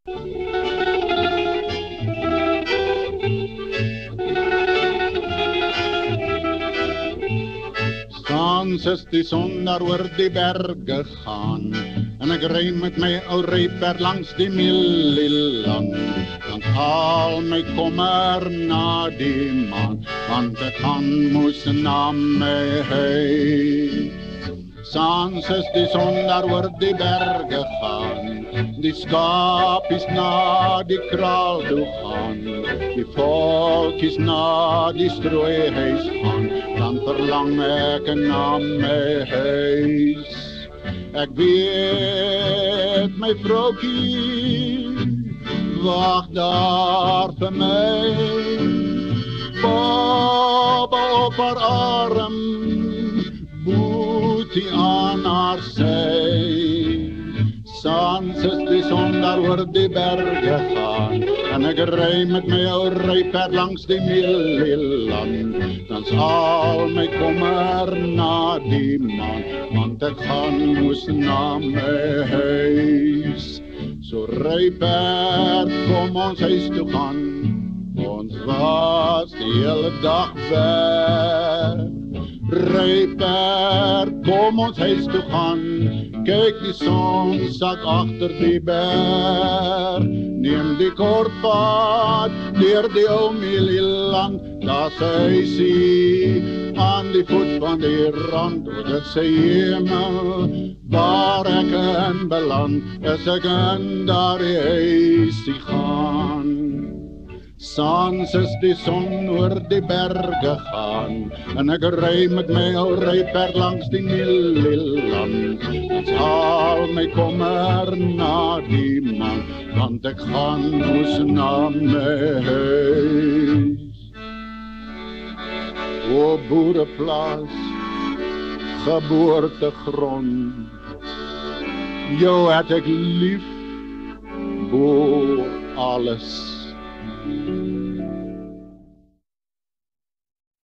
S'avonds is die son daar oor die berge gaan en ek ry met my ou ryperd langs die mielieland. Dan haal my kommer na die maan, want ek gaan moes na my huis. S'avonds is die son daar oor die berge gaan, die skapies na die kraal toe gaan, die volkies na die strooihuis gaan, dan verlang ek na my huis. Ek weet my vroukie wag daar vir my, baba op haar arm, boetie aan haar sy. S'avonds is die son daar oor die berge gaan en ek ry met my ou ryperd langs die mielieland. Dan al my kommer na die maan, want ek gaan moes na my huis. So ryperd, kom ons huis toe gaan, ons was die hele dag weg. Ryperd, kom ons huis toe gaan, kyk die son sak agter die berg. Neem die kort pad deur die ou mielieland, daar's 'n huisie aan die voet van die rand. O, dit sy hemel waar ek in beland, is ek in daardie huisie gaan. S'avonds is die son oor die berge gaan en ek ry met my ou ryperd langs die mielieland. Ons haal my kommer na die maan, want ek gaan moes na my huis. O boereplaas, geboortegrond, jou het ek lief bo alles.